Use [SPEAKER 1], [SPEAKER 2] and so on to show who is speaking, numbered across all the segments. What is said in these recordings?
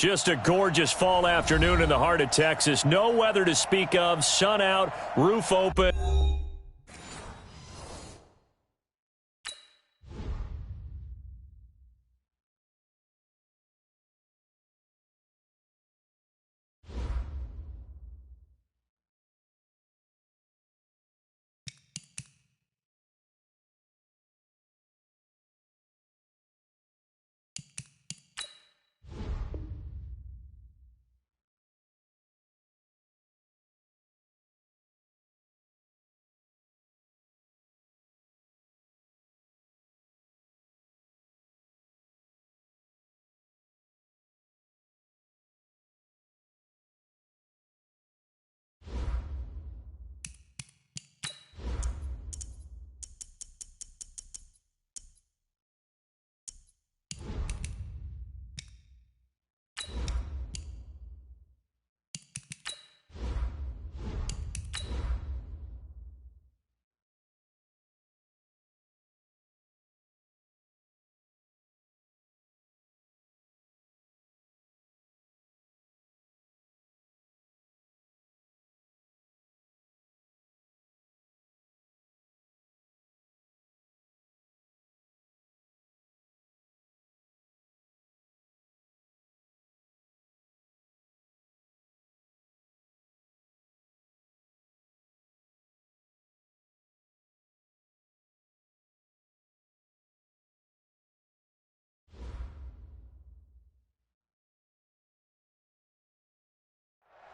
[SPEAKER 1] Just a gorgeous fall afternoon in the heart of Texas. No weather to speak of. Sun out, roof open.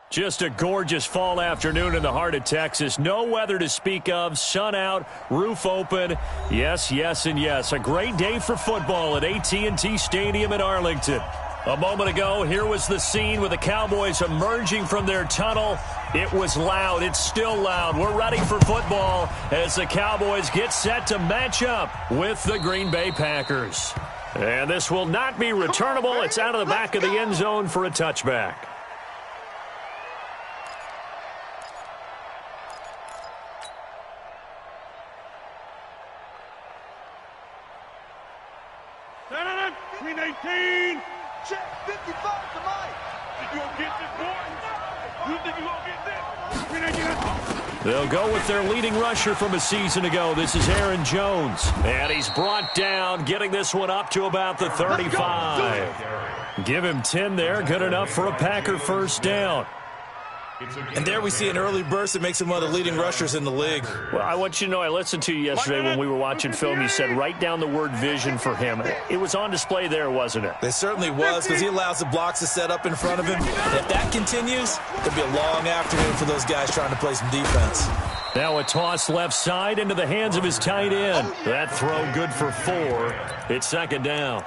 [SPEAKER 1] Just a gorgeous fall afternoon in the heart of Texas. No weather to speak of. Sun out, roof open. Yes, yes, and yes. A great day for football at AT&T Stadium in Arlington. A moment ago, here was the scene with the Cowboys emerging from their tunnel. It was loud. It's still loud. We're ready for football as the Cowboys get set to match up with the Green Bay Packers. And this will not be returnable. It's out of the back of the end zone for a touchback.
[SPEAKER 2] Between 18. Check 55 to Mike. You gonna get this, boy? You think you gonna get this?
[SPEAKER 1] They'll go with their leading rusher from a season ago. This is Aaron Jones. And he's brought down, getting this one up to about the 35. Give him 10 there. Good enough for a Packer first down.
[SPEAKER 3] And there we see an early burst that makes him one of the leading rushers in the league.
[SPEAKER 1] Well, I want you to know, I listened to you yesterday when we were watching film. You said write down the word vision for him. It was on display there, wasn't it?
[SPEAKER 3] It certainly was, because he allows the blocks to set up in front of him. And if that continues, it'll be a long afternoon for those guys trying to play some defense.
[SPEAKER 1] Now a toss left side into the hands of his tight end. That throw good for 4. It's second down.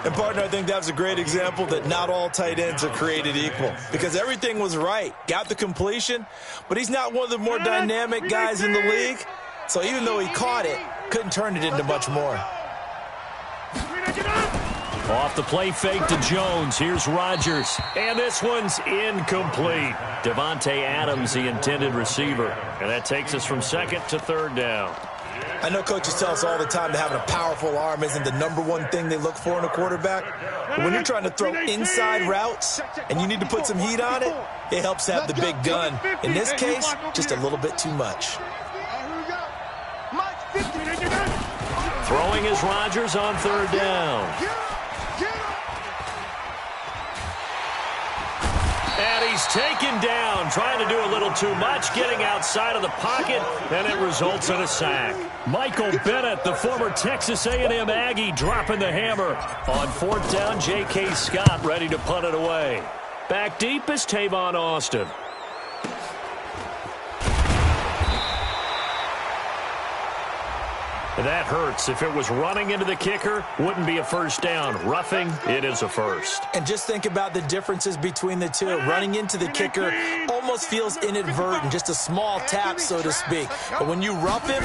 [SPEAKER 3] And, partner, I think that was a great example that not all tight ends are created equal, because everything was right. Got the completion, but he's not one of the more dynamic guys in the league. So even though he caught it, couldn't turn it into much more.
[SPEAKER 1] Off the play fake to Jones. Here's Rodgers. And this one's incomplete. Devontae Adams, the intended receiver. And that takes us from second to third down.
[SPEAKER 3] I know coaches tell us all the time that having a powerful arm isn't the #1 thing they look for in a quarterback. But when you're trying to throw inside routes and you need to put some heat on it, it helps to have the big gun. In this case, just a little bit too much.
[SPEAKER 1] Throwing is Rodgers on third down. And he's taken down, trying to do a little too much, getting outside of the pocket, and it results in a sack. Michael Bennett, the former Texas A&M Aggie, dropping the hammer. On fourth down, J.K. Scott ready to punt it away. Back deep is Tavon Austin. That hurts. If it was running into the kicker, wouldn't be a first down. Roughing, it is a first.
[SPEAKER 3] And just think about the differences between the two. Running into the kicker almost feels inadvertent, just a small tap, so to speak. But when you rough him,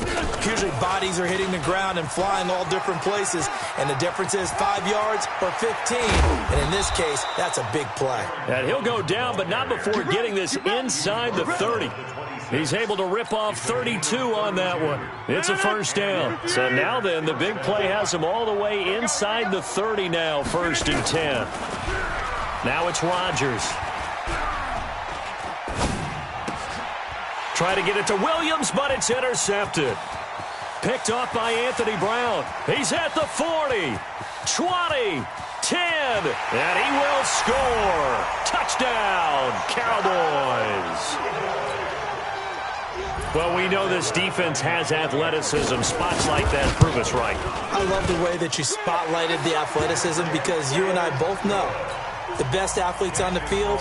[SPEAKER 3] usually bodies are hitting the ground and flying all different places. And the difference is 5 yards or 15. And in this case, that's a big play.
[SPEAKER 1] And he'll go down, but not before getting this inside the 30. He's able to rip off 32 on that one. It's a first down. So now then, the big play has him all the way inside the 30 now, 1st and 10. Now it's Rodgers. Try to get it to Williams, but it's intercepted. Picked off by Anthony Brown. He's at the 40, 20, 10, and he will score. Touchdown, Cowboys. Well, we know this defense has athleticism. Spots like that prove us right.
[SPEAKER 3] I love the way that you spotlighted the athleticism because you and I both know the best athletes on the field,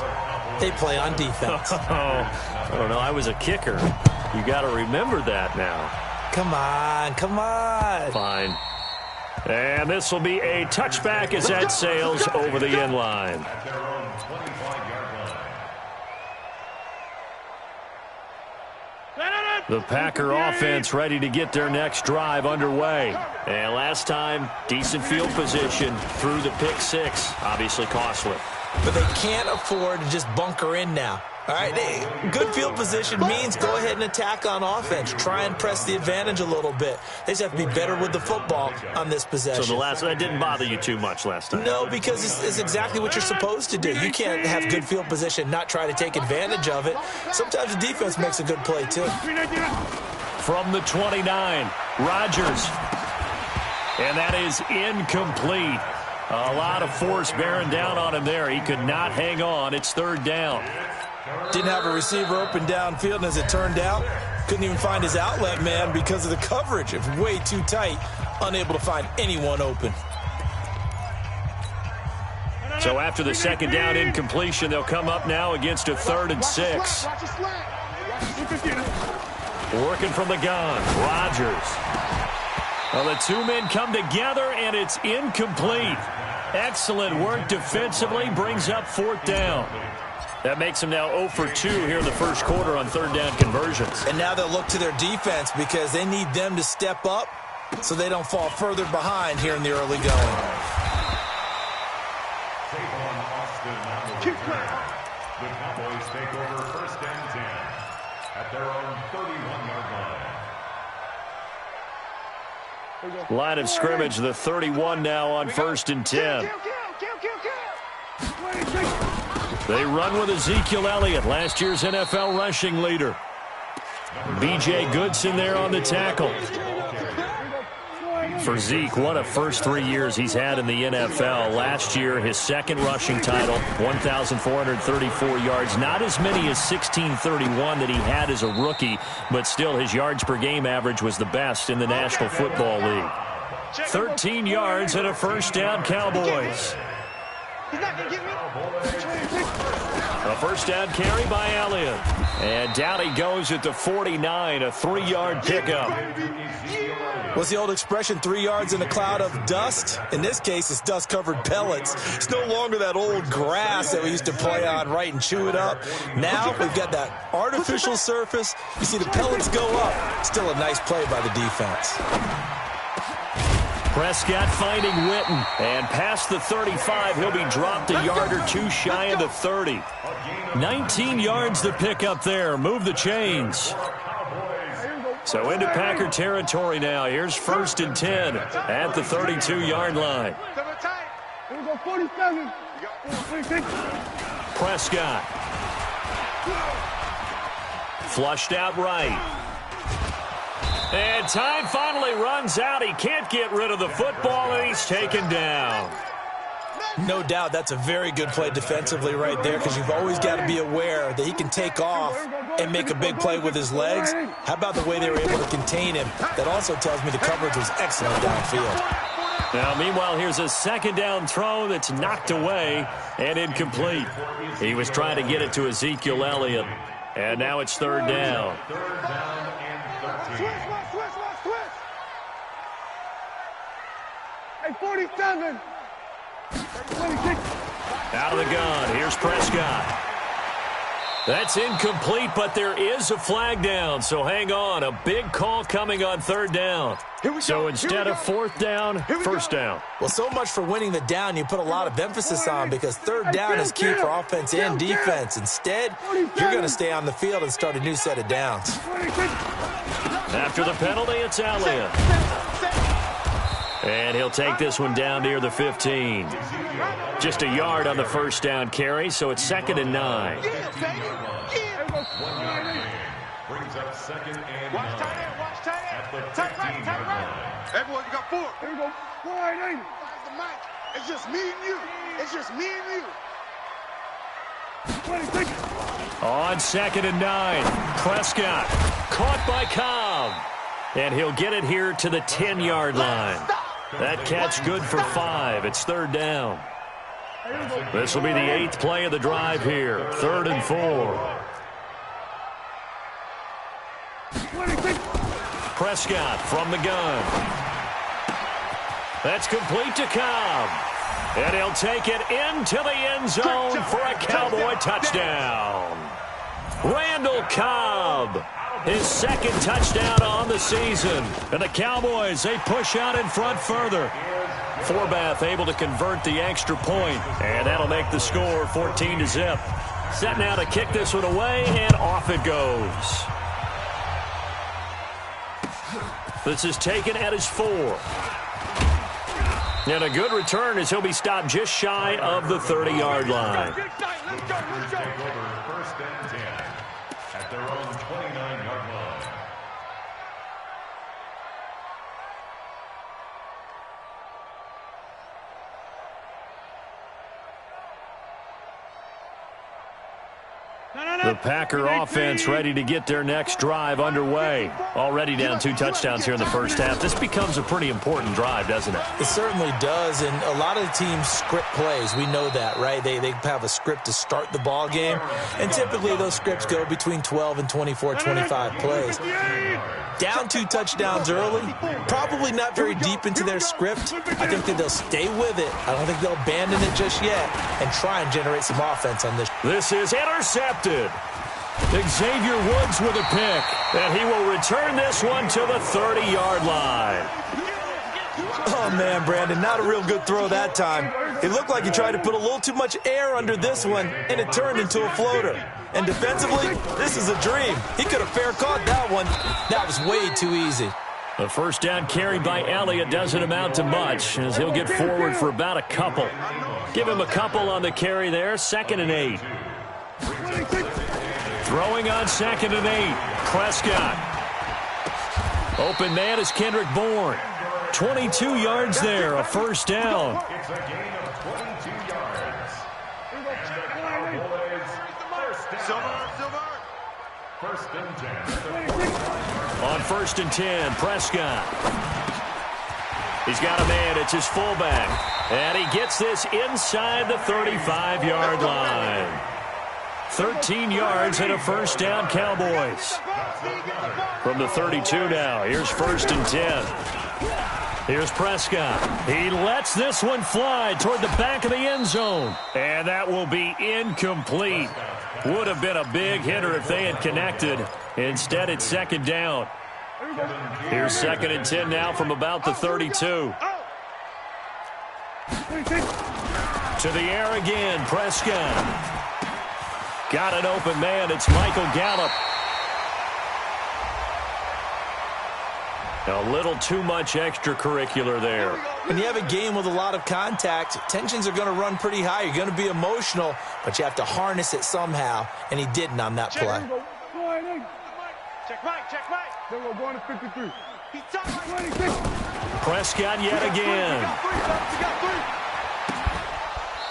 [SPEAKER 3] they play on defense.
[SPEAKER 1] I don't know. I was a kicker. You got to remember that now.
[SPEAKER 3] Come on, come on.
[SPEAKER 1] Fine. And this will be a touchback as that sails over the end line. The Packer offense ready to get their next drive underway. And last time, decent field position through the pick six. Obviously costly.
[SPEAKER 3] But they can't afford to just bunker in now. All right, good field position means go ahead and attack on offense. Try and press the advantage a little bit. They just have to be better with the football on this possession.
[SPEAKER 1] So that didn't bother you too much last time?
[SPEAKER 3] No, because it's exactly what you're supposed to do. You can't have good field position, not try to take advantage of it. Sometimes the defense makes a good play, too.
[SPEAKER 1] From the 29, Rodgers. And that is incomplete. A lot of force bearing down on him there. He could not hang on. It's 3rd down.
[SPEAKER 3] Didn't have a receiver open downfield, and as it turned out, couldn't even find his outlet man because of the coverage. It was way too tight, unable to find anyone open.
[SPEAKER 1] So after the 2nd down incompletion, they'll come up now against a 3rd and 6. Working from the gun, Rodgers. Well, the two men come together, and it's incomplete. Excellent work defensively, brings up 4th down. That makes him now 0 for 2 here in the first quarter on 3rd down conversions.
[SPEAKER 3] And now they'll look to their defense because they need them to step up so they don't fall further behind here in the early going.
[SPEAKER 4] The Cowboys take over 1st and 10 at their own 31-yard line.
[SPEAKER 1] Line of scrimmage, the 31 now on 1st and 10. They run with Ezekiel Elliott, last year's NFL rushing leader. B.J. Goodson there on the tackle. For Zeke, what a first 3 years he's had in the NFL. Last year, his 2nd rushing title, 1,434 yards. Not as many as 1,631 that he had as a rookie, but still his yards per game average was the best in the National Football League. 13 yards and a 1st down, Cowboys. A 1st down carry by Elliott. And down he goes at the 49, a 3-yard pickup.
[SPEAKER 3] What's the old expression, 3 yards in a cloud of dust? In this case, it's dust-covered pellets. It's no longer that old grass that we used to play on, right, and chew it up. Now we've got that artificial surface. You see the pellets go up. Still a nice play by the defense.
[SPEAKER 1] Prescott finding Witten, and past the 35, he'll be dropped a yard or two shy of the 30. 19 yards to pick up there. Move the chains. So into Packer territory now. Here's 1st and 10 at the 32-yard line. Prescott. Flushed out right. And time finally runs out. He can't get rid of the football, and he's taken down.
[SPEAKER 3] No doubt that's a very good play defensively right there because you've always got to be aware that he can take off and make a big play with his legs. How about the way they were able to contain him? That also tells me the coverage was excellent downfield.
[SPEAKER 1] Now, meanwhile, here's a 2nd down throw that's knocked away and incomplete. He was trying to get it to Ezekiel Elliott, and now it's 3rd down.
[SPEAKER 4] 3rd down and 13.
[SPEAKER 2] Hey, 47.
[SPEAKER 1] Out of the gun. Here's Prescott. That's incomplete, but there is a flag down, so hang on. A big call coming on third down. So instead of fourth down, first down.
[SPEAKER 3] Well, so much for winning the down you put a lot of emphasis on, because third down is key for offense and defense. Instead, you're going to stay on the field and start a new set of downs.
[SPEAKER 1] After the penalty, it's Elliott. And he'll take this one down near the 15. Just a yard on the first down carry, so it's 2nd and 9.
[SPEAKER 4] Brings up 2nd and 9.
[SPEAKER 2] Watch tight end, watch tight end.
[SPEAKER 4] At the
[SPEAKER 2] Tight right,
[SPEAKER 4] 15-yard line.
[SPEAKER 2] Everyone, you got 4. Here we go. It's just me and you. It's just me and you.
[SPEAKER 1] On 2nd and 9, Prescott caught by Cobb. And he'll get it here to the 10-yard line. That catch good for 5. It's third down. This will be the 8th play of the drive here. 3rd and 4. Prescott from the gun. That's complete to Cobb. And he'll take it into the end zone for a Cowboy touchdown. Randall Cobb, his 2nd touchdown on the season. And the Cowboys, they push out in front further. Forbath able to convert the extra point, and that'll make the score 14-0. Set now to kick this one away, and off it goes. This is taken at his 4. And a good return as he'll be stopped just shy of the 30-yard line.
[SPEAKER 4] Take over 1st and 10 at their own 29-yard line.
[SPEAKER 1] The Packer offense ready to get their next drive underway. Already down 2 touchdowns here in the first half. This becomes a pretty important drive, doesn't it?
[SPEAKER 3] It certainly does, and a lot of the teams script plays. We know that, right? They have a script to start the ball game, and typically those scripts go between 12 and 24, 25 plays. Down 2 touchdowns early, probably not very deep into their script. I think that they'll stay with it. I don't think they'll abandon it just yet and try and generate some offense on this.
[SPEAKER 1] This is intercepted. Xavier Woods with a pick, and he will return this one to the 30-yard line.
[SPEAKER 3] Oh, man, Brandon, not a real good throw that time. It looked like he tried to put a little too much air under this one, and it turned into a floater. And defensively, this is a dream. He could have fair caught that one. That was way too easy.
[SPEAKER 1] The first down carry by Elliott doesn't amount to much, as he'll get forward for about a couple. Give him a couple on the carry there, 2nd and 8. Throwing on 2nd and 8, Prescott. Open man is Kendrick Bourne. 22 yards there, a first down.
[SPEAKER 4] It's a gain of 22 yards. And the Cowboys, first and 10.
[SPEAKER 1] On 1st and 10, Prescott. He's got a man, it's his fullback. And he gets this inside the 35-yard line. 13 yards and a first down, Cowboys. From the 32 now, here's 1st and 10. Here's Prescott. He lets this one fly toward the back of the end zone. And that will be incomplete. Would have been a big hitter if they had connected. Instead, it's 2nd down. Here's 2nd and 10 now from about the 32. To the air again, Prescott. Got an open man. It's Michael Gallup. A little too much extracurricular there.
[SPEAKER 3] When you have a game with a lot of contact, tensions are going to run pretty high. You're going to be emotional, but you have to harness it somehow, and he didn't on that play.
[SPEAKER 2] Check right. Then we're going to 53.
[SPEAKER 1] Prescott yet again.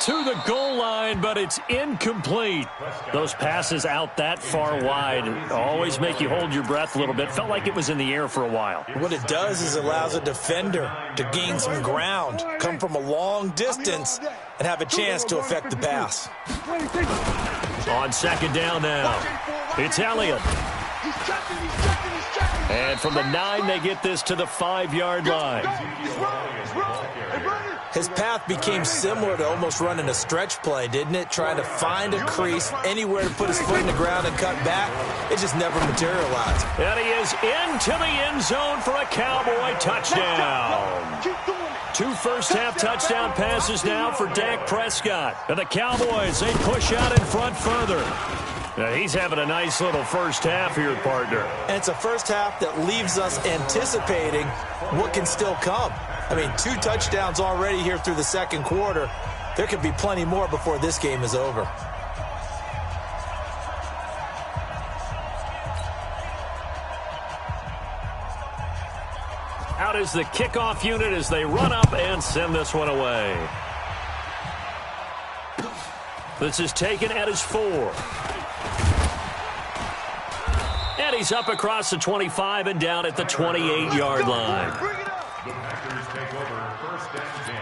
[SPEAKER 1] To the goal line, but it's incomplete. Those passes out that far wide always make you hold your breath a little bit. Felt like it was in the air for a while.
[SPEAKER 3] What it does is it allows a defender to gain some ground, come from a long distance, and have a chance to affect the pass.
[SPEAKER 1] On 2nd down now, it's Elliott. And from the 9, they get this to the 5-yard line.
[SPEAKER 3] His path became similar to almost running a stretch play, didn't it? Trying to find a crease, anywhere to put his foot in the ground and cut back. It just never materialized.
[SPEAKER 1] And he is into the end zone for a Cowboy touchdown. 2 first-half touchdown passes now for Dak Prescott. And the Cowboys, they push out in front further. Now, he's having a nice little first half here, partner.
[SPEAKER 3] And it's a first half that leaves us anticipating what can still come. I mean, 2 touchdowns already here through the second quarter. There could be plenty more before this game is over.
[SPEAKER 1] Out is the kickoff unit as they run up and send this one away. This is taken at his 4. And he's up across the 25 and down at the 28-yard line.
[SPEAKER 4] The Packers take over first and 10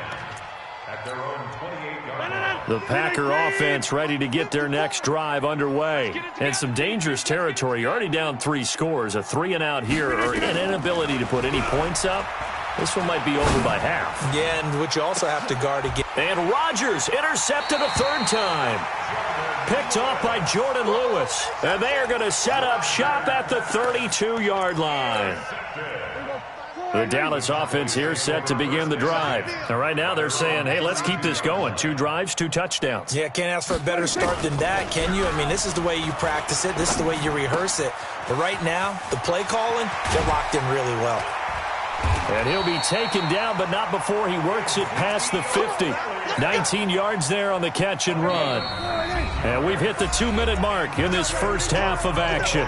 [SPEAKER 4] at their own 28-yard line.
[SPEAKER 1] The Packer offense ready to get their next drive underway. And some dangerous territory. Already down 3 scores. A 3-and-out here or an inability to put any points up. This one might be over by half.
[SPEAKER 3] Yeah, and which you also have to guard again.
[SPEAKER 1] And Rodgers intercepted a 3rd time. Picked off by Jordan Lewis. And they are going to set up shop at the 32-yard line. The Dallas offense here set to begin the drive. And right now they're saying, hey, let's keep this going. 2 drives, 2 touchdowns.
[SPEAKER 3] Yeah, can't ask for a better start than that, can you? I mean, this is the way you practice it. This is the way you rehearse it. But right now, the play calling, they're locked in really well.
[SPEAKER 1] And he'll be taken down, but not before he works it past the 50. 19 yards there on the catch and run. And we've hit the 2-minute mark in this first half of action.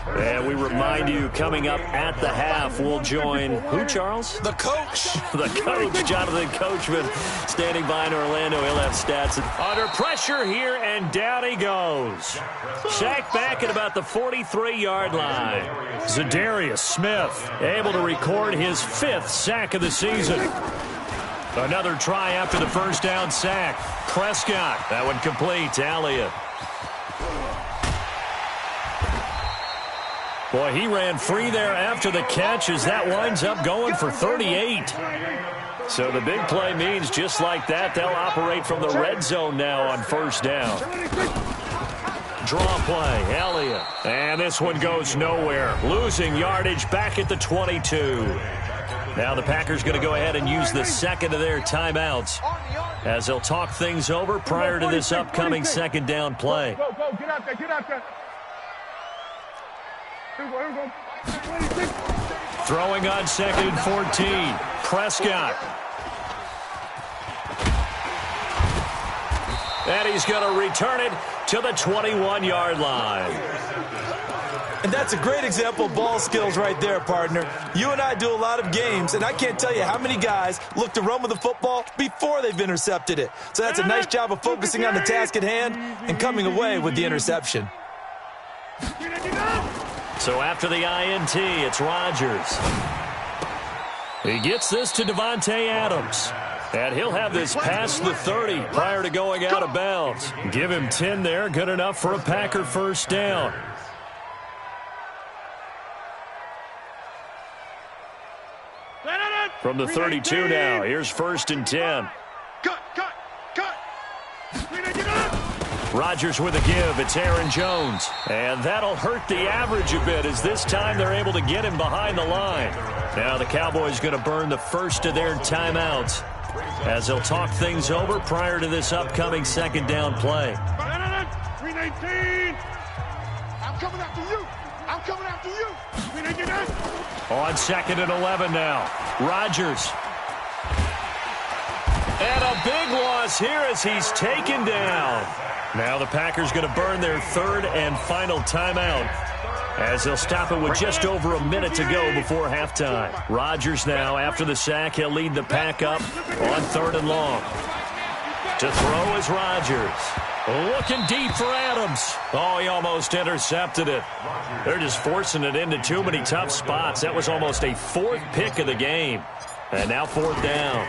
[SPEAKER 1] And we remind you, coming up at the half, we'll join who, Charles?
[SPEAKER 3] The coach.
[SPEAKER 1] The coach, Jonathan Coachman, standing by in Orlando. He'll have stats. Under pressure here, and down he goes. Sacked back at about the 43-yard line. Zadarius Smith able to record his 5th sack of the season. Another try after the first down sack. Prescott, that one complete to Elliott. Boy, he ran free there after the catch as that winds up going for 38. So the big play means just like that, they'll operate from the red zone now on first down. Draw play, Elliott. And this one goes nowhere. Losing yardage back at the 22. Now the Packers going to go ahead and use the second of their timeouts as they'll talk things over prior to this upcoming second down play.
[SPEAKER 2] Go, get out there, get out there.
[SPEAKER 1] Throwing on 2nd and 14. Prescott. And he's going to return it to the 21-yard line.
[SPEAKER 3] And that's a great example of ball skills right there, partner. You and I do a lot of games, and I can't tell you how many guys look to run with the football before they've intercepted it. So that's a nice job of focusing on the task at hand and coming away with the interception.
[SPEAKER 1] So after the INT, it's Rodgers. He gets this to Devontae Adams. And he'll have this past the 30 prior to going out of bounds. Give him 10 there, good enough for a Packer first down. From the 32 now, here's 1st and 10.
[SPEAKER 2] Cut.
[SPEAKER 1] Rodgers with a give. It's Aaron Jones. And that'll hurt the average a bit as this time they're able to get him behind the line. Now the Cowboys going to burn the first of their timeouts as they'll talk things over prior to this upcoming second down play.
[SPEAKER 2] 319. I'm coming after you. 319.
[SPEAKER 1] On 2nd and 11 now. Rodgers. And a big loss here as he's taken down. Now the Packers going to burn their 3rd and final timeout as they'll stop it with just over a minute to go before halftime. Rodgers now, after the sack, he'll lead the pack up on 3rd and long. To throw is Rodgers. Looking deep for Adams. Oh, he almost intercepted it. They're just forcing it into too many tough spots. That was almost a 4th pick of the game. And now 4th down.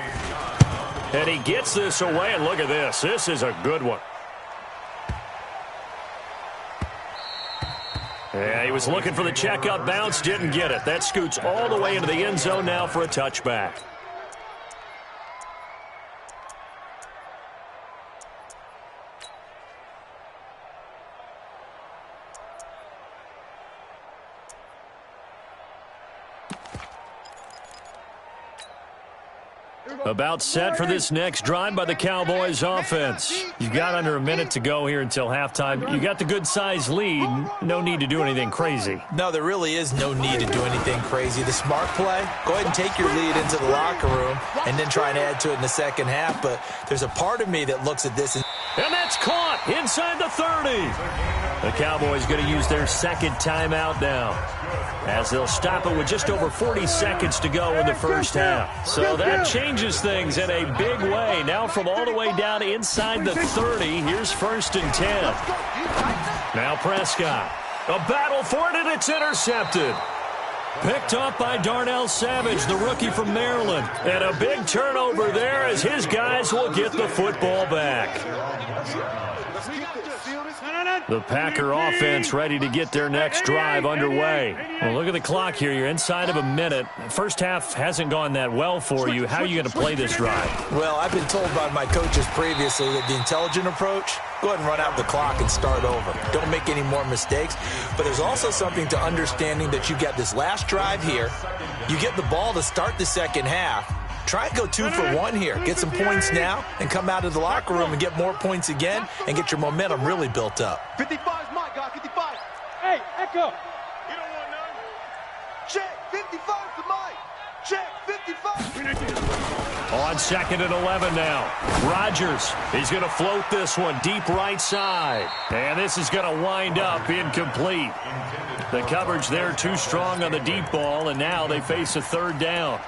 [SPEAKER 1] And he gets this away, and look at this. This is a good one. Yeah, he was looking for the checkup bounce, didn't get it. That scoots all the way into the end zone now for a touchback. About set for this next drive by the Cowboys offense. You've got under a minute to go here until halftime. You got the good-sized lead. No need to do anything crazy.
[SPEAKER 3] No, there really is no need to do anything crazy. The smart play, go ahead and take your lead into the locker room and then try and add to it in the second half. But there's a part of me that looks at this and
[SPEAKER 1] that's caught inside the 30. The Cowboys going to use their second timeout now, as they'll stop it with just over 40 seconds to go in the first half. So that changes things in a big way. Now from all the way down inside the 30, here's 1st and 10. Now Prescott. A battle for it, and it's intercepted. Picked up by Darnell Savage, the rookie from Maryland. And a big turnover there as his guys will get the football back. The Packer offense ready to get their next drive underway. Well, look at the clock here. You're inside of a minute. First half hasn't gone that well for you. How are you going to play this drive?
[SPEAKER 3] Well, I've been told by my coaches previously that the intelligent approach, go ahead and run out the clock and start over. Don't make any more mistakes. But there's also something to understanding that you got this last drive here. You get the ball to start the second half. Try and go 2 for 1 here. Get some points now and come out of the locker room and get more points again and get your momentum really built up.
[SPEAKER 2] 55 is my guy, 55. Hey, Echo. You don't want none. Check, 55 to Mike. Check, 55.
[SPEAKER 1] On 2nd and 11 now. Rodgers, he's going to float this one deep right side. And this is going to wind up incomplete. The coverage there too strong on the deep ball, and now they face a 3rd down.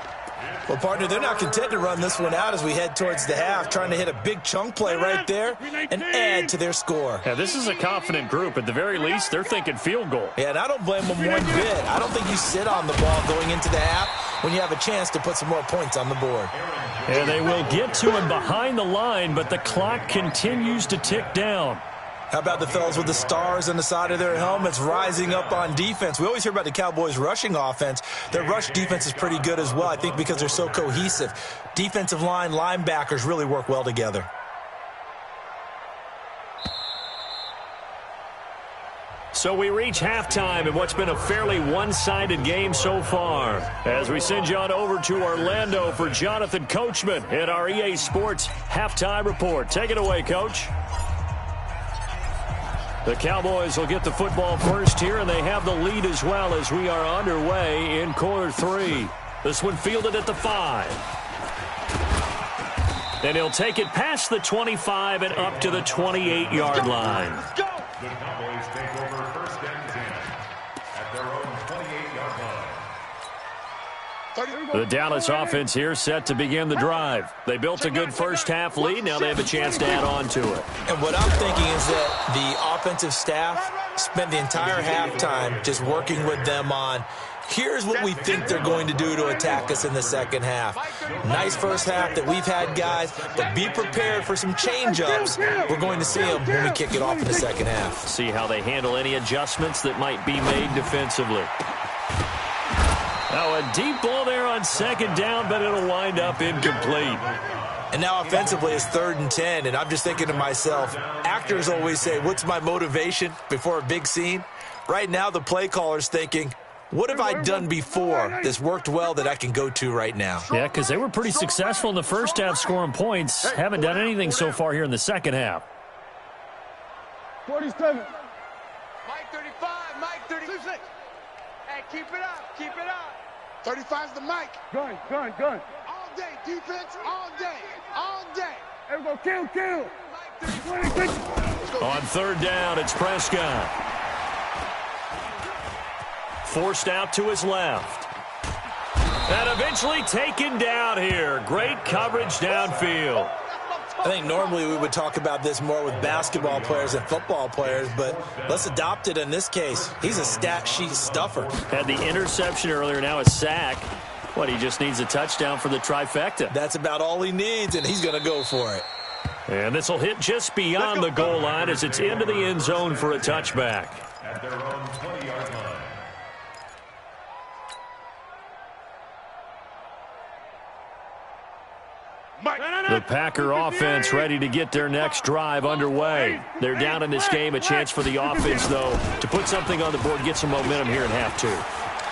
[SPEAKER 3] Well, partner, they're not content to run this one out as we head towards the half, trying to hit a big chunk play right there and add to their score.
[SPEAKER 1] Yeah, this is a confident group. At the very least, they're thinking field goal.
[SPEAKER 3] Yeah, and I don't blame them one bit. I don't think you sit on the ball going into the half when you have a chance to put some more points on the board.
[SPEAKER 1] And they will get to him behind the line, but the clock continues to tick down.
[SPEAKER 3] How about the fellas with the stars on the side of their helmets rising up on defense? We always hear about the Cowboys' rushing offense. Their rush defense is pretty good as well, I think, because they're so cohesive. Defensive line, linebackers really work well together.
[SPEAKER 1] So we reach halftime in what's been a fairly one-sided game so far. As we send you on over to Orlando for Jonathan Coachman at our EA Sports Halftime Report. Take it away, Coach. The Cowboys will get the football first here, and they have the lead as well as we are underway in quarter 3. This one fielded at the 5. Then he'll take it past the 25 and up to the 28-yard line.
[SPEAKER 4] The Cowboys take over 1st and 10 at their own 28-yard line.
[SPEAKER 1] The Dallas offense here set to begin the drive. They built a good first half lead. Now they have a chance to add on to it.
[SPEAKER 3] And what I'm thinking is that the offensive staff spent the entire halftime just working with them on, here's what we think they're going to do to attack us in the second half. Nice first half that we've had, guys, but be prepared for some change-ups. We're going to see them when we kick it off in the second half.
[SPEAKER 1] See how they handle any adjustments that might be made defensively. Now a deep ball there on 2nd down, but it'll wind up incomplete.
[SPEAKER 3] And now offensively it's 3rd and 10, and I'm just thinking to myself, actors always say, what's my motivation before a big scene? Right now the play caller's thinking, what have I done before that's worked well that I can go to right now?
[SPEAKER 1] Yeah, because they were pretty successful in the first half scoring points. Haven't done anything so far here in the second half.
[SPEAKER 2] 47. Mike 35, Mike 36. Hey, keep it up, keep it up. 35's the mic. Gun. All day, defense, all day, all day. Everybody kill. Mike 36.
[SPEAKER 1] On 3rd down, it's Prescott. Forced out to his left. And eventually taken down here. Great coverage downfield.
[SPEAKER 3] I think normally we would talk about this more with basketball players and football players, but let's adopt it in this case. He's a stat sheet stuffer.
[SPEAKER 1] Had the interception earlier, now a sack. What, he just needs a touchdown for the trifecta.
[SPEAKER 3] That's about all he needs, and he's going to go for it.
[SPEAKER 1] And this will hit just beyond the goal line as it's into the end zone for a touchback.
[SPEAKER 4] at their own 20-yard line.
[SPEAKER 1] The Packer offense ready to get their next drive underway. They're down in this game. A chance for the offense, though, to put something on the board, get some momentum here in half two.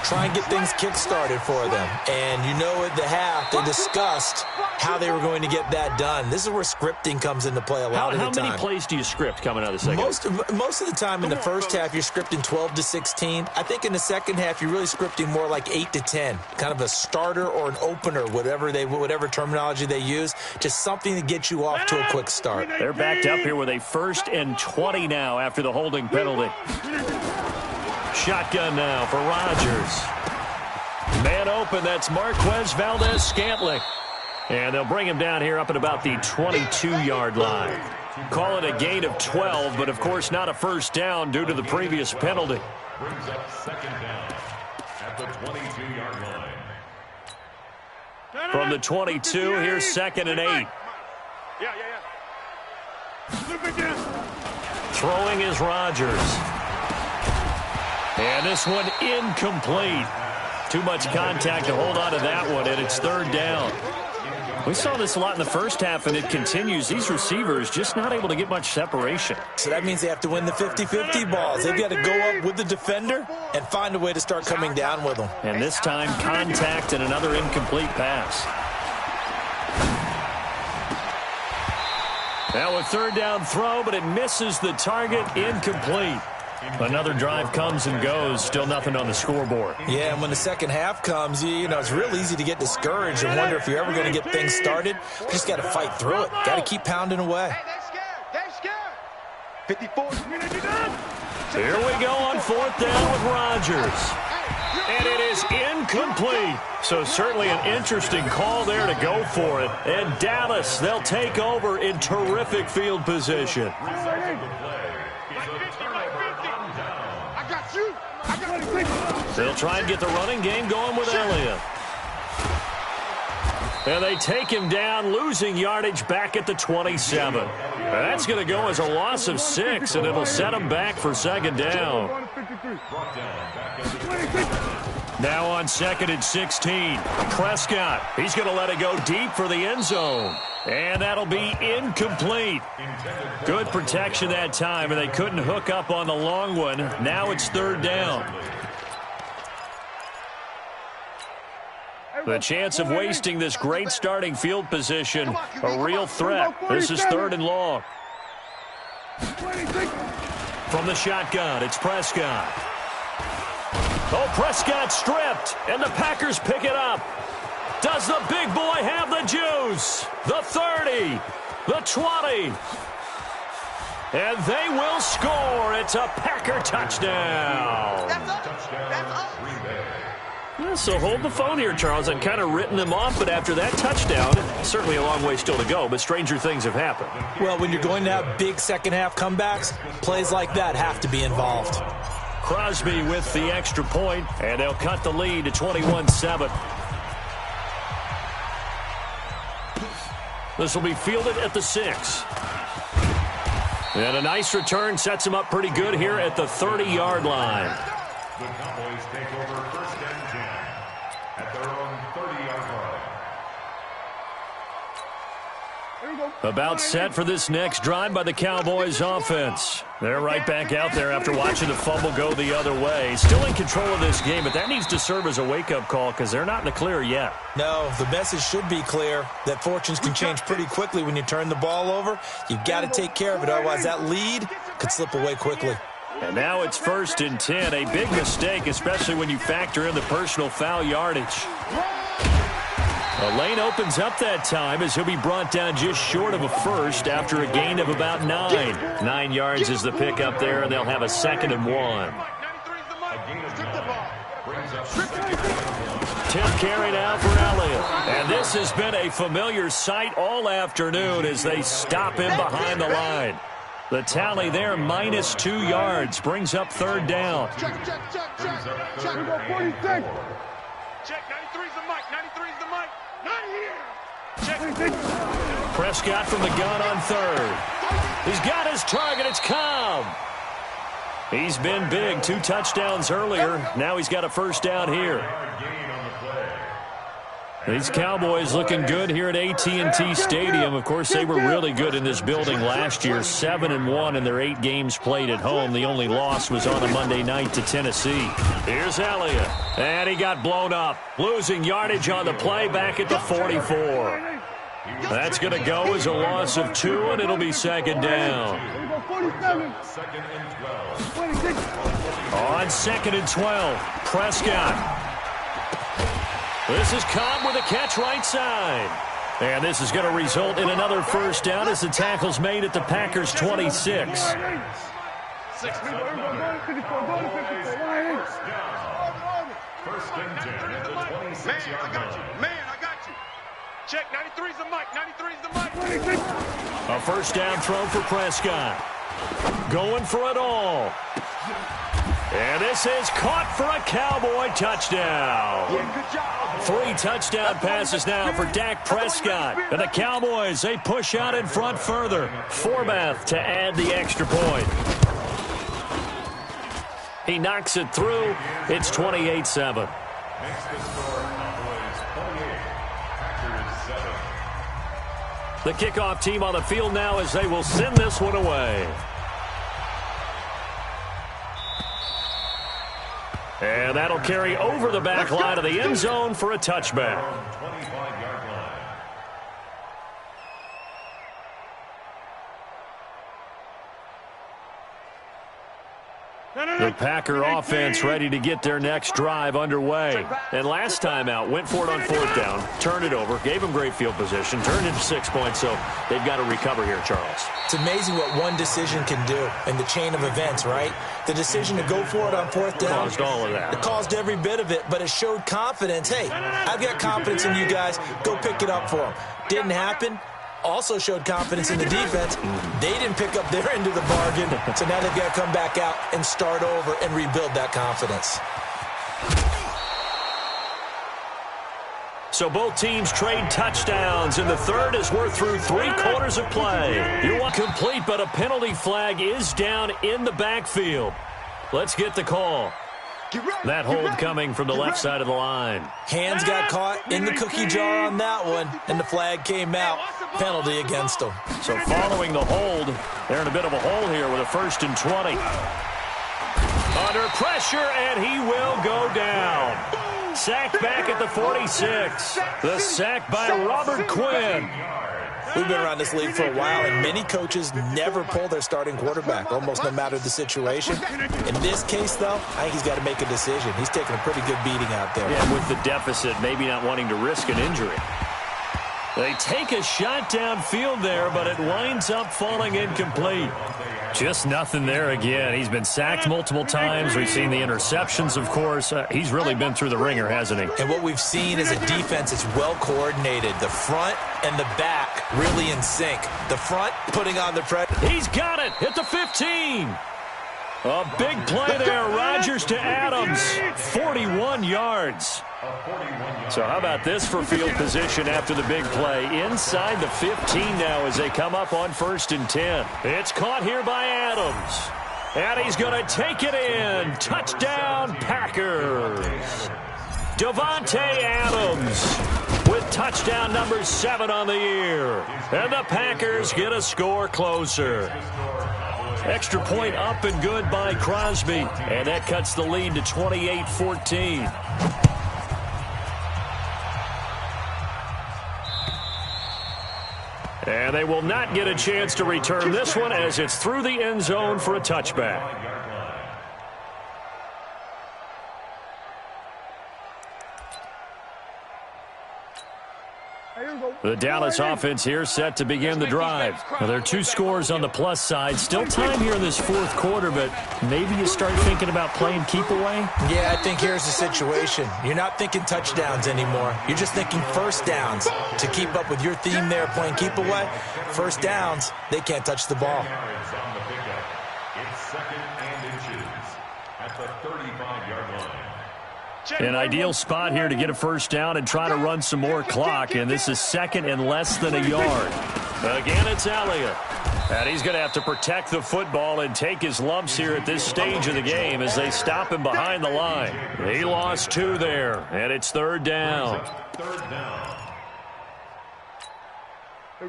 [SPEAKER 3] Try and get things kick-started for them. And you know at the half, they discussed how they were going to get that done. This is where scripting comes into play a lot of the time.
[SPEAKER 1] How many plays do you script coming out of the second?
[SPEAKER 3] Most of the time in the first half, you're scripting 12 to 16. I think in the second half, you're really scripting more like 8 to 10. Kind of a starter or an opener, whatever terminology they use. Just something to get you off to a quick start.
[SPEAKER 1] They're backed up here with a 1st and 20 now after the holding penalty. Shotgun now for Rodgers. Man open, that's Marquez Valdez-Scantling. And they'll bring him down here up at about the 22-yard line. Call it a gain of 12, but of course not a first down due to the previous penalty.
[SPEAKER 4] Brings up 2nd down at the 22-yard line.
[SPEAKER 1] From the 22, here's 2nd and 8. Throwing is Rodgers. And this one incomplete. Too much contact to hold on to that one, and it's 3rd down. We saw this a lot in the first half, and it continues. These receivers just not able to get much separation.
[SPEAKER 3] So that means they have to win the 50-50 balls. They've got to go up with the defender and find a way to start coming down with them.
[SPEAKER 1] And this time, contact and another incomplete pass. Now a 3rd down throw, but it misses the target, incomplete. Another drive comes and goes, still nothing on the scoreboard.
[SPEAKER 3] Yeah, and when the second half comes, you know, it's real easy to get discouraged and wonder if you're ever going to get things started. You just got to fight through it. Got to keep pounding away.
[SPEAKER 2] Hey, they're scared. 54.
[SPEAKER 1] Here we go on 4th down with Rodgers. And it is incomplete. So certainly an interesting call there to go for it. And Dallas, they'll take over in terrific field position. They'll try and get the running game going with Elliott. And they take him down, losing yardage back at the 27. That's going to go as a loss of 6, and it'll set him back for 2nd down. Now on 2nd and 16. Prescott, he's going to let it go deep for the end zone. And that'll be incomplete. Good protection that time, and they couldn't hook up on the long one. Now it's 3rd down. The chance of wasting this great starting field position, a real threat. This is 3rd and long. From the shotgun, it's Prescott. Oh, Prescott stripped, and the Packers pick it up. Does the big boy have the juice? The 30, the 20. And they will score. It's a Packer touchdown.
[SPEAKER 2] That's up.
[SPEAKER 1] Yeah, so hold the phone here, Charles. I've kind of written them off, but after that touchdown, certainly a long way still to go, but stranger things have happened.
[SPEAKER 3] Well, when you're going to have big second-half comebacks, plays like that have to be involved.
[SPEAKER 1] Crosby with the extra point, and they'll cut the lead to 21-7. This will be fielded at the 6. And a nice return sets him up pretty good here at the 30-yard line.
[SPEAKER 4] The Cowboys take over 1st and 10 at their own 30-yard line.
[SPEAKER 1] About set for this next drive by the Cowboys offense. They're right back out there after watching the fumble go the other way. Still in control of this game, but that needs to serve as a wake-up call because they're not in the clear yet.
[SPEAKER 3] No, the message should be clear that fortunes can change pretty quickly when you turn the ball over. You've got to take care of it, otherwise that lead could slip away quickly.
[SPEAKER 1] And now it's 1st and 10, a big mistake, especially when you factor in the personal foul yardage. The lane opens up that time as he'll be brought down just short of a first after a gain of about 9. 9 yards is the pickup there, and they'll have a 2nd and 1. Tip carried out for Elliott. And this has been a familiar sight all afternoon as they stop him behind the line. The tally there, minus 2 yards, brings up 3rd down.
[SPEAKER 2] Check. We go 46. Check, 93's the mic. 93's the mic. Not here. Check.
[SPEAKER 1] Prescott from the gun on 3rd. He's got his target. It's Cobb. He's been big. 2 touchdowns earlier. Now he's got a first down here. These Cowboys looking good here at AT&T Stadium. Of course, they were really good in this building last year. 7-1 in their 8 games played at home. The only loss was on a Monday night to Tennessee. Here's Elliott. And he got blown up. Losing yardage on the play back at the 44. That's going to go as a loss of 2, and it'll be second down. On 2nd and 12, Prescott. This is Cobb with a catch right side. And this is going to result in another first down as the tackle's made at the Packers' 26.
[SPEAKER 2] Man, I got you. Check, 93's the mic. 93's the mic.
[SPEAKER 1] A first down throw for Prescott. Going for it all. And this is caught for a Cowboy touchdown. 3 touchdown passes now for Dak Prescott. And the Cowboys, they push out in front further. Forbath to add the extra point. He knocks it through. It's 28-7. The kickoff team on the field now as they will send this one away. And that'll carry over the back line of the end zone for a touchback. The Packer offense ready to get their next drive underway. And last time out, went for it on 4th down, turned it over, gave them great field position, turned into 6 points, so they've got to recover here, Charles.
[SPEAKER 3] It's amazing what one decision can do in the chain of events, right? The decision to go for it on 4th down.
[SPEAKER 1] Caused all of that.
[SPEAKER 3] It caused every bit of it, but it showed confidence. Hey, I've got confidence in you guys. Go pick it up for them. Didn't happen. Also showed confidence in the defense. They didn't pick up their end of the bargain, so now they've got to come back out and start over and rebuild that confidence.
[SPEAKER 1] So both teams trade touchdowns, and the third as we're through 3 quarters of play. You want complete, but a penalty flag is down in the backfield. Let's get the call. That hold coming from the left side of the line.
[SPEAKER 3] Hands got caught in the cookie jar on that one, and the flag came out. Penalty against them.
[SPEAKER 1] So following the hold, they're in a bit of a hole here with a 1st and 20. Under pressure, and he will go down. Sacked back at the 46. The sack by Robert Quinn.
[SPEAKER 3] We've been around this league for a while, and many coaches never pull their starting quarterback, almost no matter the situation. In this case, though, I think he's got to make a decision. He's taking a pretty good beating out there.
[SPEAKER 1] Yeah, with the deficit, maybe not wanting to risk an injury. They take a shot downfield there, but it winds up falling incomplete. Just nothing there again. He's been sacked multiple times. We've seen the interceptions, of course. He's really been through the ringer, hasn't he?
[SPEAKER 3] And what we've seen is a defense that's well coordinated. The front and the back really in sync. The front putting on the pressure.
[SPEAKER 1] He's got it at the 15. A big play there. Rodgers to Adams. 41 yards. So how about this for field position after the big play? Inside the 15 now as they come up on 1st and 10. It's caught here by Adams. And he's going to take it in. Touchdown, Packers. Davante Adams with touchdown number 7 on the year. And the Packers get a score closer. Extra point up and good by Crosby. And that cuts the lead to 28-14. And they will not get a chance to return this one as it's through the end zone for a touchback. The Dallas offense here set to begin the drive. Now, there are 2 scores on the plus side. Still time here in this 4th quarter, but maybe you start thinking about playing keep away?
[SPEAKER 3] Yeah, I think here's the situation. You're not thinking touchdowns anymore. You're just thinking first downs. To keep up with your theme there, playing keep away, first downs, they can't touch the ball.
[SPEAKER 4] It's 2nd and inches at the 35-yard line.
[SPEAKER 1] An ideal spot here to get a first down and try to run some more clock, and this is 2nd and less than a yard. Again, it's Elliott. And he's going to have to protect the football and take his lumps here at this stage of the game as they stop him behind the line. He lost 2 there, and it's 3rd down.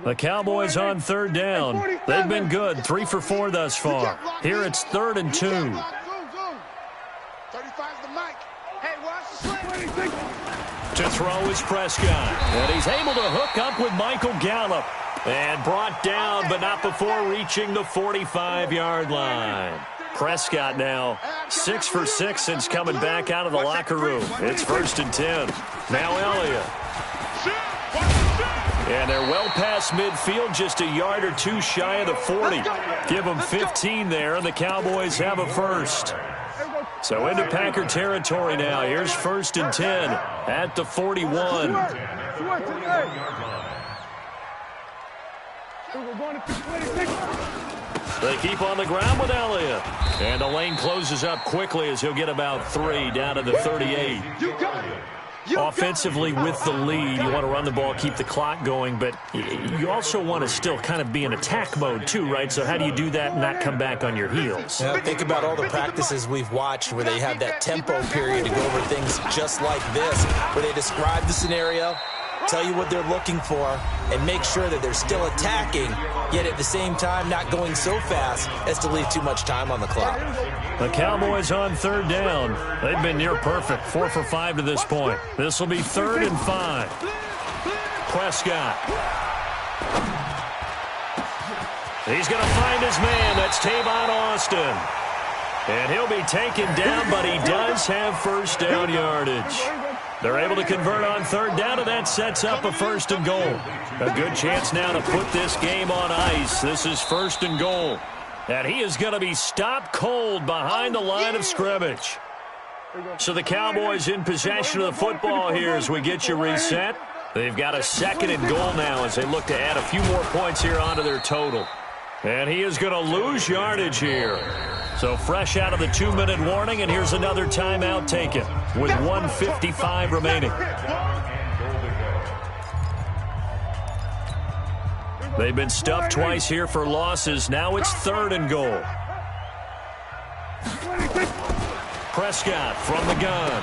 [SPEAKER 1] The Cowboys on 3rd down. They've been good, 3 for 4 thus far. Here it's 3rd and 2.
[SPEAKER 2] 35's the mic. Hey, watch the slip.
[SPEAKER 1] To throw is Prescott. And he's able to hook up with Michael Gallup. And brought down, but not before reaching the 45-yard line. Prescott now 6 for 6 since coming back out of the locker room. It's 1st and 10. Now Elliott. And they're well past midfield, just a yard or 2 shy of the 40. Give them 15 there, and the Cowboys have a first. So into Packer territory now. Here's 1st and 10 at the 41. They keep on the ground with Elliott. And the lane closes up quickly as he'll get about 3 down to the 38. Offensively with the lead, you want to run the ball, keep the clock going, but you also want to still kind of be in attack mode too, right? So how do you do that and not come back on your heels?
[SPEAKER 3] Yeah, think about all the practices we've watched where they have that tempo period to go over things just like this, where they describe the scenario, tell you what they're looking for, and make sure that they're still attacking, yet at the same time not going so fast as to leave too much time on the clock.
[SPEAKER 1] The Cowboys on 3rd down. They've been near perfect, 4 for 5 to this point. This will be 3rd and 5. Prescott. He's going to find his man. That's Tavon Austin. And he'll be taken down, but he does have first down yardage. They're able to convert on 3rd down, and that sets up a 1st and goal. A good chance now to put this game on ice. This is 1st and goal. And he is going to be stopped cold behind the line of scrimmage. So the Cowboys in possession of the football here as we get you reset. They've got a 2nd and goal now as they look to add a few more points here onto their total. And he is going to lose yardage here. So fresh out of the 2-minute warning, and here's another timeout taken with 1:55 remaining. They've been stuffed twice here for losses. Now it's 3rd and goal. Prescott from the gun.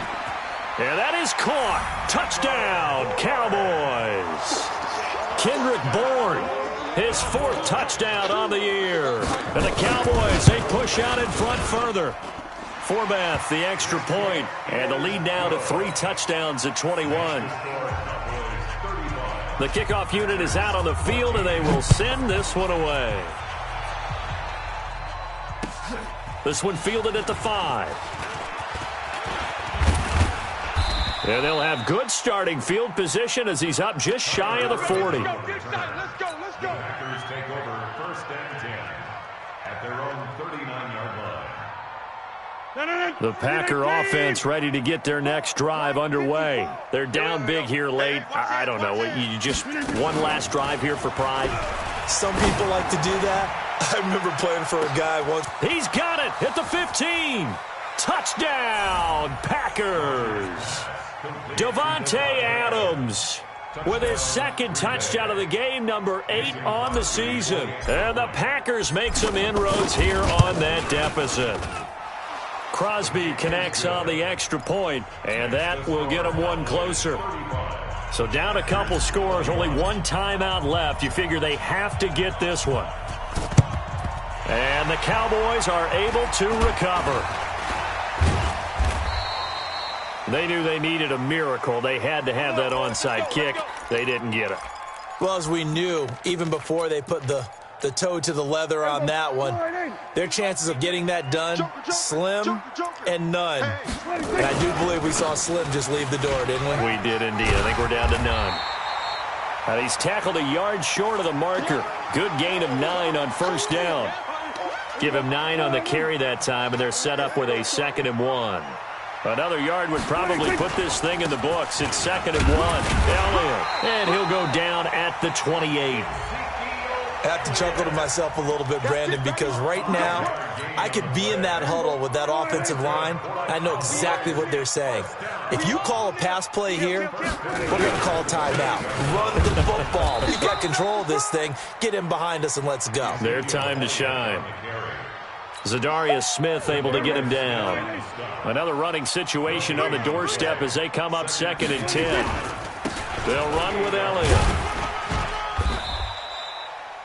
[SPEAKER 1] And that is caught. Touchdown, Cowboys. Kendrick Bourne, his 4th touchdown on the year. And the Cowboys, they push out in front further. Forbath, the extra point, and the lead now to 3 touchdowns at 21. The kickoff unit is out on the field, and they will send this one away. This one fielded at the 5. And they'll have good starting field position as he's up just shy of the 40.
[SPEAKER 4] Let's go. The Packers take over 1st and 10 at their own 39-yard line.
[SPEAKER 1] The Packer offense ready to get their next drive underway. They're down big here late. I don't know. You just one last drive here for pride.
[SPEAKER 3] Some people like to do that. I remember playing for a guy once.
[SPEAKER 1] He's got it at the 15. Touchdown, Packers. Davante Adams with his 2nd touchdown of the game, number 8 on the season. And the Packers make some inroads here on that deficit. Crosby connects on the extra point, and that will get them one closer. So down a couple scores, only 1 timeout left. You figure they have to get this one. And the Cowboys are able to recover. They knew they needed a miracle. They had to have that onside kick. They didn't get it.
[SPEAKER 3] Well, as we knew, even before they put the toe to the leather on that one, their chances of getting that done, slim and none. And I do believe we saw Slim just leave the door, didn't we?
[SPEAKER 1] We did indeed. I think we're down to none. And he's tackled a yard short of the marker. Good gain of 9 on 1st down. Give him 9 on the carry that time, and they're set up with a 2nd and 1. Another yard would probably put this thing in the books. It's 2nd and 1. Elliott. And he'll go down at the 28.
[SPEAKER 3] I have to chuckle to myself a little bit, Brandon, because right now I could be in that huddle with that offensive line. I know exactly what they're saying. If you call a pass play here, we're going to call a timeout. Run the football. We've got control of this thing. Get him behind us and let's go.
[SPEAKER 1] Their time to shine. Zadarius Smith able to get him down. Another running situation on the doorstep as they come up 2nd and 10. They'll run with Elliott.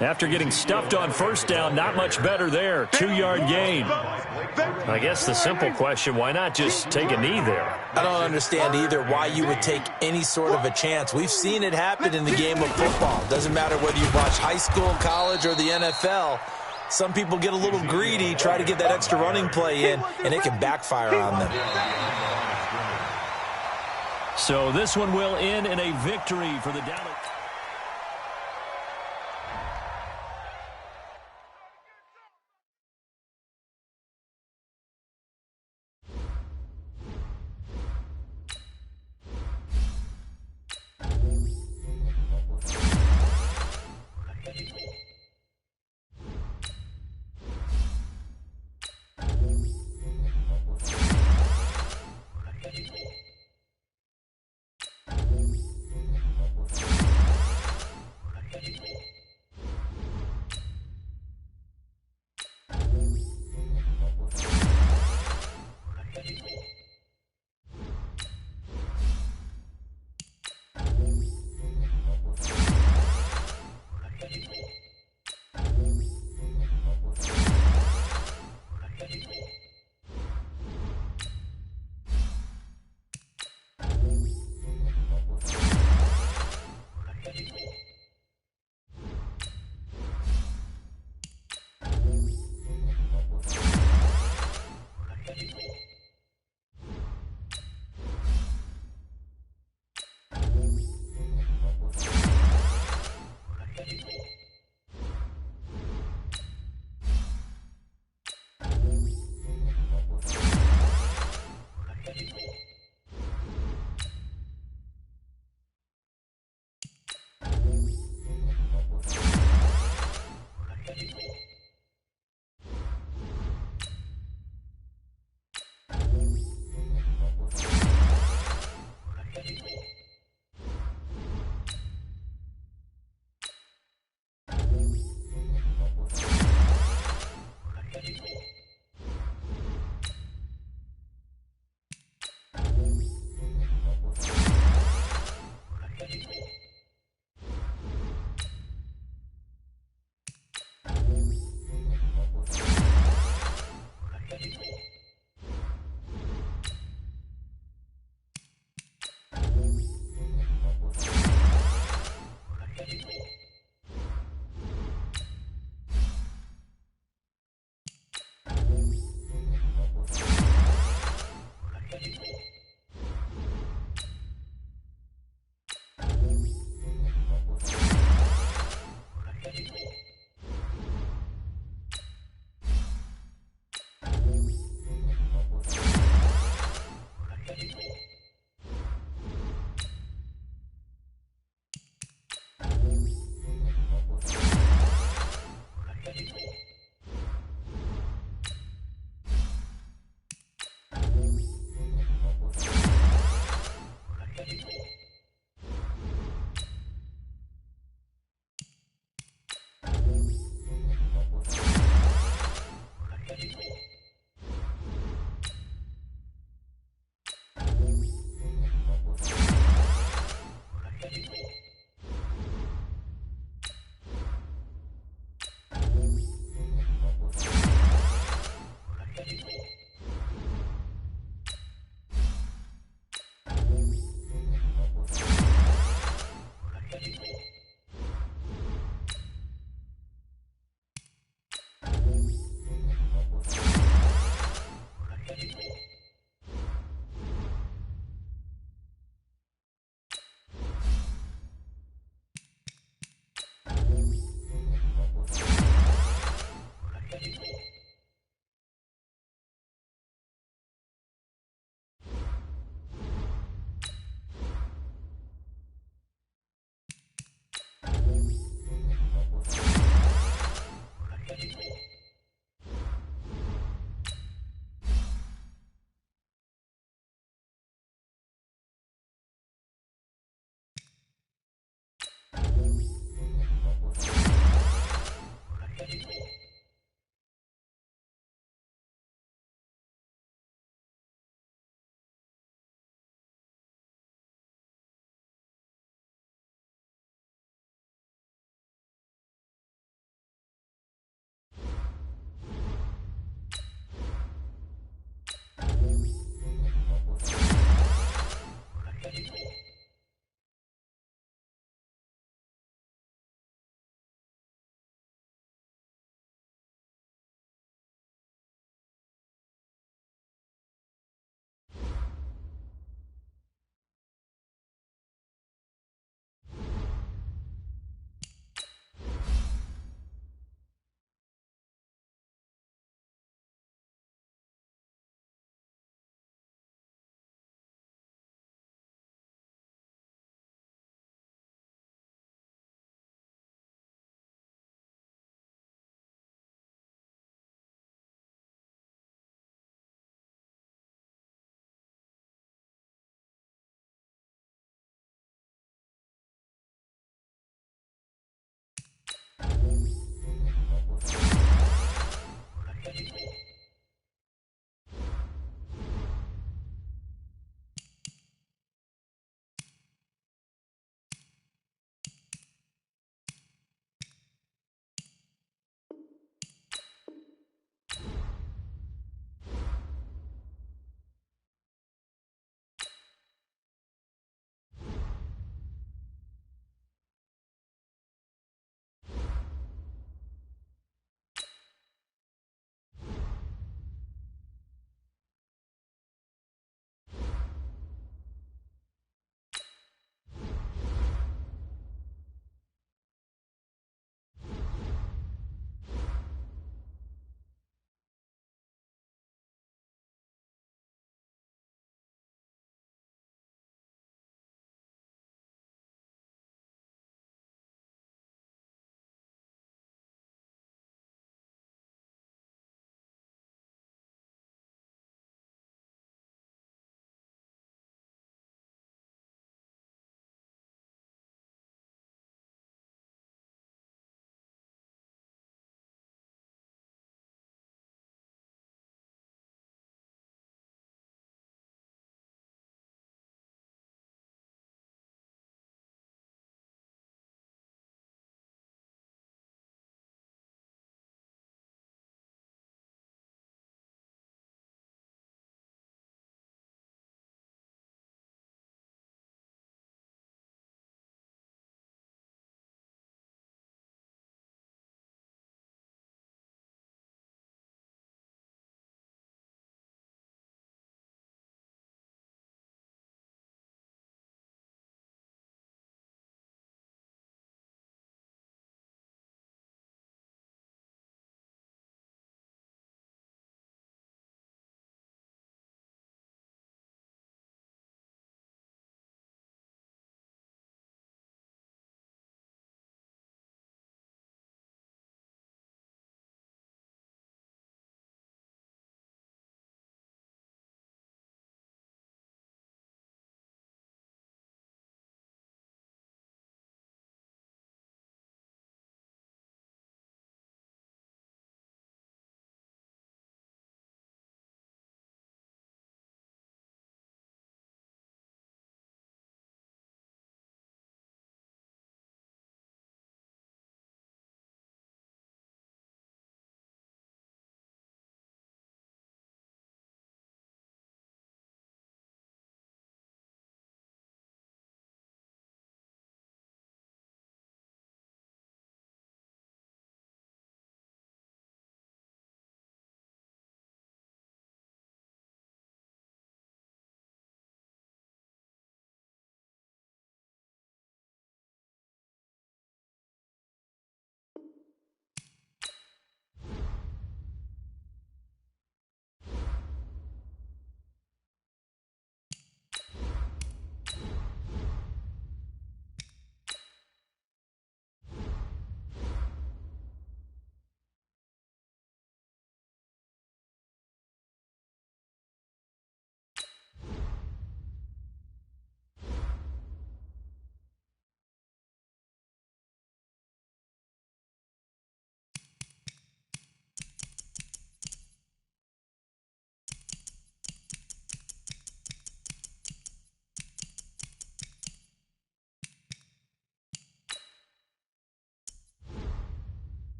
[SPEAKER 1] After getting stuffed on 1st down, not much better there. 2-yard gain. I guess the simple question, why not just take a knee there?
[SPEAKER 3] I don't understand either why you would take any sort of a chance. We've seen it happen in the game of football. Doesn't matter whether you watch high school, college, or the NFL. Some people get a little greedy, try to get that extra running play in, and it can backfire on them.
[SPEAKER 1] So this one will end in a victory for the Dallas.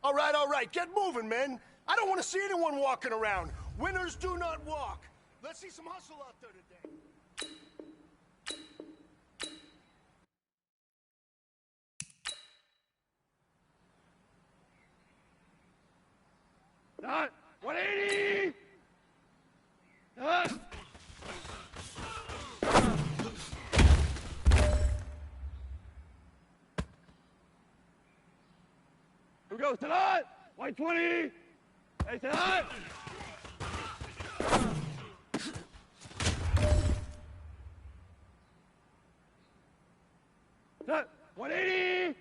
[SPEAKER 2] All right. Get moving, men. I don't want to see anyone walking around. Winners do not walk. Let's see some hustle out there today. Not 180. Here we go, tonight. White 20. Hey, tonight. Tonight. 180.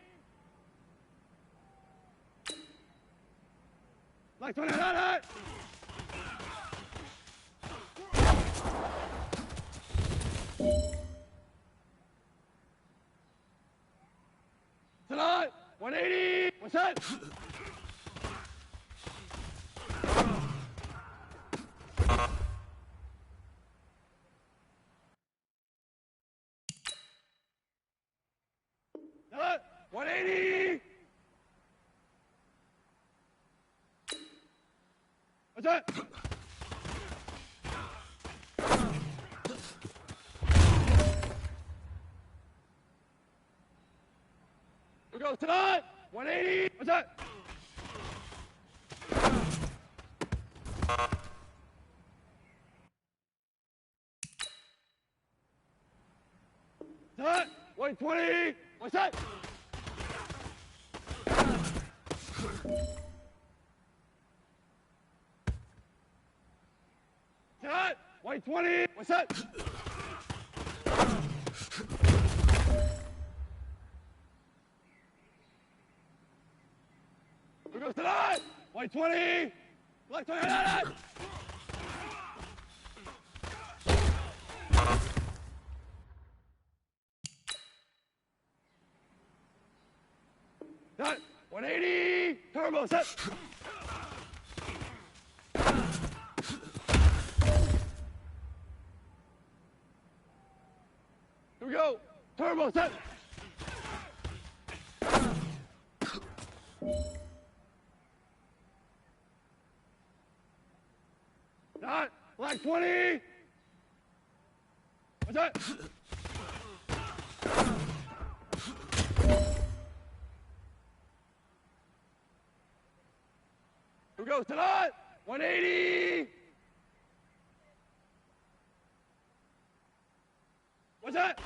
[SPEAKER 2] Like 20. Tonight. Tonight. 180. What's that? Tonight. 180. What's that? Here we go. Tonight. 180. What's that? Tonight. 120. What's that? Tonight. 120. What's that? Here goes tonight. 120. Black 20. Tonight. 180. Turbo set. Here we go. Turbo set. Not black 20. What's that? Here we go. Tonight. 180. What's that?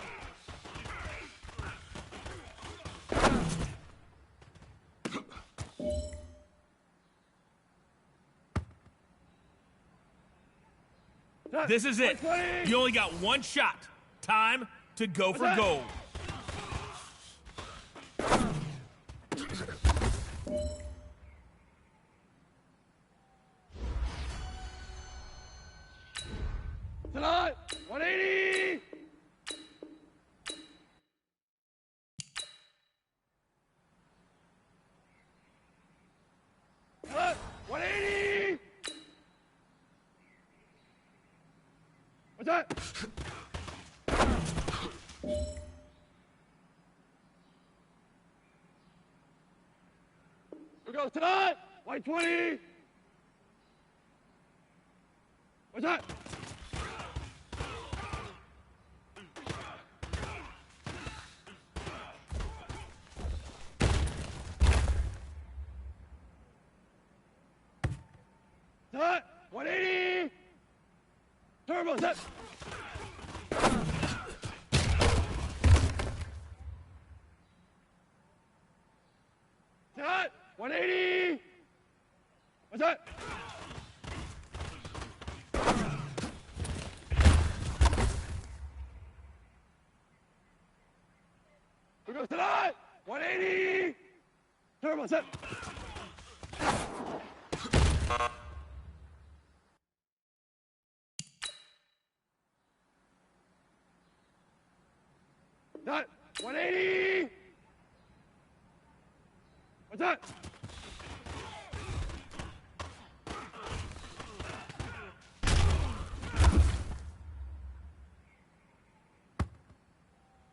[SPEAKER 5] This is it. You only got one shot. Time to go for gold.
[SPEAKER 2] Tonight, 180. Tonight, 180. What's that? Here goes tonight. White 20. What's that? Tonight. 180. Turbo set. Tonight. 180. What's that? Here goes tonight. 180. Turbo set. Tonight. 180. What's that?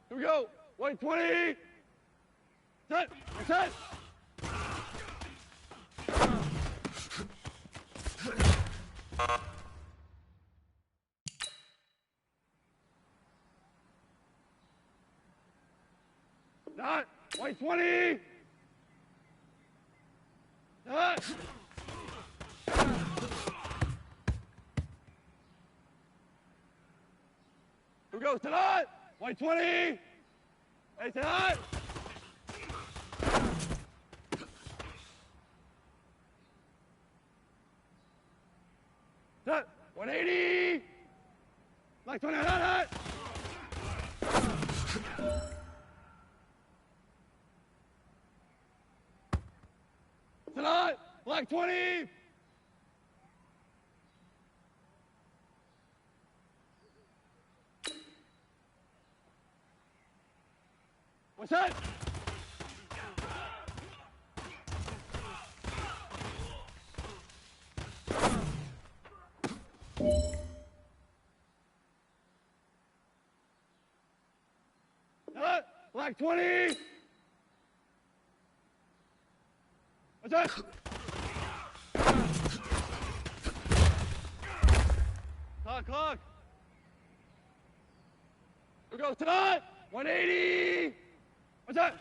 [SPEAKER 2] Here we go. 120. Set. Set. Not. White 20. Not. Who goes to that? White 20. Hey, to that. That. 180. Black 20. That. Tonight, black 20. What's that? Black 20. What's that? Clock. Who goes tonight? 180. What's that?